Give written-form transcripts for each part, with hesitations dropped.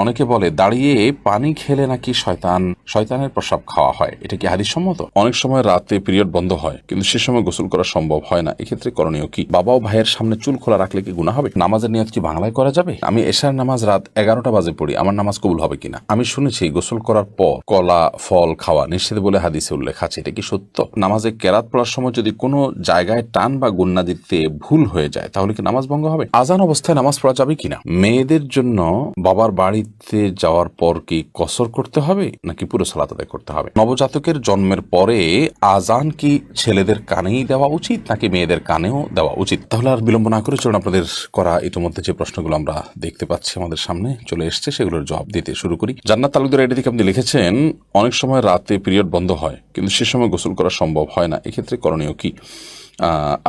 অনেকে বলে দাঁড়িয়ে পানি খেলে নাকি শয়তানের প্রসাব খাওয়া হয়, এটা কি হাদিস সম্মত? অনেক সময় রাতে পিরিয়ড বন্ধ হয় কিন্তু সে সময় গোসল করা সম্ভব হয় না, এক্ষেত্রে করণীয় কি? বাবা ও ভাইয়ের সামনে চুল খোলা রাখলে কি গুনাহ হবে? নামাজের নিয়ত কি বাংলায় করা যাবে? আমি এশার নামাজ রাত 11টা বাজে পড়ি, আমার নামাজ কবুল হবে কিনা? আমি শুনেছি গোসল করার পর কলা ফল খাওয়া নিষেধ বলে হাদিসে উল্লেখ আছে, এটা কি সত্য? নামাজে কেরাত পড়ার সময় যদি কোনো জায়গায় টান বা গুন্না দিতে ভুল হয়ে যায় তাহলে কি নামাজ ভঙ্গ হবে? আজান অবস্থায় নামাজ পড়া যাবে কিনা? মেয়েদের জন্য বাবার বাড়িতে যাওয়ার পর কি কসর করতে হবে নাকি পুরো সালাত আদায় করতে হবে? নবজাতকের জন্মের পরে আজান কি ছেলেদের কানেই দেওয়া উচিত নাকি মেয়েদের কানেও দেওয়া উচিত? তাহলে আর বিলম্ব না করে চলুন আপনাদের করা ইতিমধ্যে যে প্রশ্নগুলো আমরা দেখতে পাচ্ছি আমাদের সামনে চলে এসছে সেগুলোর জবাব দিতে শুরু করি। জান্নাত তালুকদার আইডি থেকে আপনি লিখেছেন, অনেক সময় রাতে পিরিয়ড বন্ধ হয় কিন্তু সে সময় গোসল করা সম্ভব হয় না, এক্ষেত্রে করণীয় কি?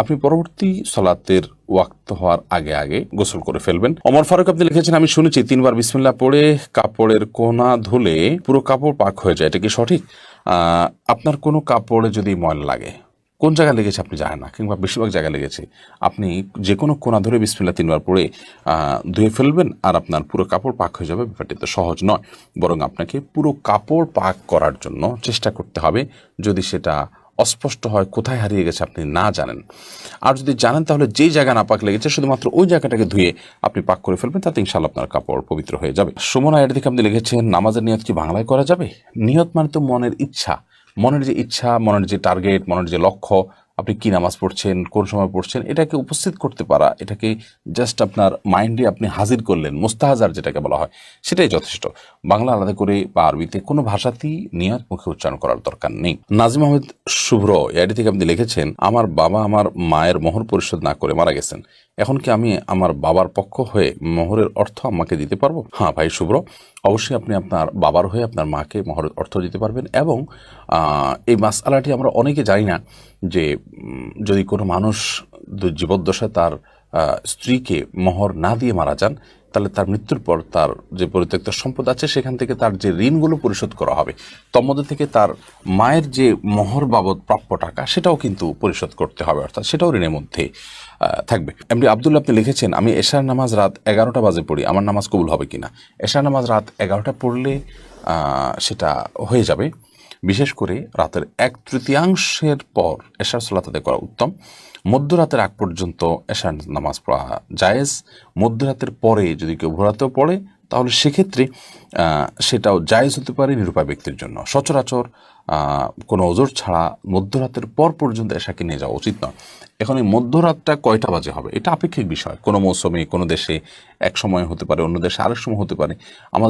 আপনি পরবর্তী সালাতের ওয়াক্ত হওয়ার আগে আগে গোসল করে ফেলবেন। ওমর ফারুক আপনি লিখেছেন, আমি শুনেছি 3 বার বিসমিল্লাহ পড়ে কাপড়ের কোনা ধুলে পুরো কাপড় পাক হয়ে যায়, এটা কি সঠিক? আপনার কোনো কাপড়ে যদি ময়লা লাগে, কোন জায়গায় লেগেছে আপনি জানেন না, কিংবা বেশিরভাগ জায়গায় লেগেছে, আপনি যে কোনো কোনা ধরে বিসমিল্লাহ 3 বার পড়ে ধুয়ে ফেলবেন আর আপনার পুরো কাপড় পাক হয়ে যাবে। ব্যাপারটি তো সহজ নয়, বরং আপনাকে পুরো কাপড় পাক করার জন্য চেষ্টা করতে হবে। যদি সেটা অস্পষ্ট হয়, কোথায় হারিয়ে গেছে আপনি না জানেন, আর যদি জানেন তাহলে যেই জায়গা না পাক লেগেছে শুধুমাত্র ওই জায়গাটাকে ধুয়ে আপনি পাক করে ফেলবেন, তাতে ইনশাআল্লাহ আপনার কাপড় পবিত্র হয়ে যাবে। সুমনা এর দিকে আপনি লিখেছেন, নামাজের নিয়ত কি বাংলায় করা যাবে? নিয়ত মানে তো মনের ইচ্ছা, মনের যে ইচ্ছা, মনের যে টার্গেট, মনের যে লক্ষ্য, আপনি কি নামাজ পড়ছেন, কোন সময় পড়ছেন, এটাকে উপস্থিত করতে পারা, এটাকে জাস্ট আপনার মাইন্ডে আপনি হাজির করলেন, মুস্তাহাজার যেটাকে বলা হয়, সেটাই যথেষ্ট। বাংলা আলাদা করে বা আরবিতে কোনো ভাষাতেই নিয়ত মুখে উচ্চারণ করার দরকার নেই। নাজিম আহমেদ শুভ্র এআইডি থেকে আপনি লিখেছেন, আমার বাবা আমার মায়ের মোহর পরিশোধ না করে মারা গেছেন, এখন কি আমি আমার বাবার পক্ষ হয়ে মোহরের অর্থ আমাকে দিতে পারবো? হ্যাঁ ভাই শুভ্র, অবশ্যই আপনি আপনার বাবার হয়ে আপনার মাকে মোহরের অর্থ দিতে পারবেন। এবং এই মাসআলাটি আমরা অনেকে জানি না যে যদি কোনো মানুষ জীবদ্দশায় তার স্ত্রীকে মোহর না দিয়ে মারা যান, তাহলে তার মৃত্যুর পর তার যে পরিত্যক্ত সম্পদ আছে সেখান থেকে তার যে ঋণগুলো পরিশোধ করা হবে, তন্মধ্যে থেকে তার মায়ের যে মোহর বাবদ প্রাপ্য টাকা সেটাও কিন্তু পরিশোধ করতে হবে, অর্থাৎ সেটাও ঋণের মধ্যে থাকবে। এমনি আব্দুল্লাহ আপনি লিখেছেন, আমি এশার নামাজ রাত 11টা বাজে পড়ি, আমার নামাজ কবুল হবে কিনা? এশার নামাজ রাত 11টা পড়লে সেটা হয়ে যাবে। বিশেষ করে রাতের 1/3 পর এশার সালাত আদায় করা উত্তম। মধ্যরাতের আগ পর্যন্ত এশার নামাজ পড়া জায়েজ। মধ্যরাতের পরে যদি কেউ ভোরাতেও পড়ে তাহলে সেক্ষেত্রে সেটাও জায়েজ হতে পারে নিরুপায় ব্যক্তির জন্য। সচরাচর কোনো ওজর ছাড়া মধ্যরাতের পর পর্যন্ত এশাকে নিয়ে যাওয়া উচিত নয়। এখন এই মধ্যরাতটা কয়টা বাজে হবে এটা আপেক্ষিক বিষয়, কোনো মৌসুমে কোনো দেশে এক সময় হতে পারে, অন্য দেশে আরেক সময় হতে পারে। আমাদের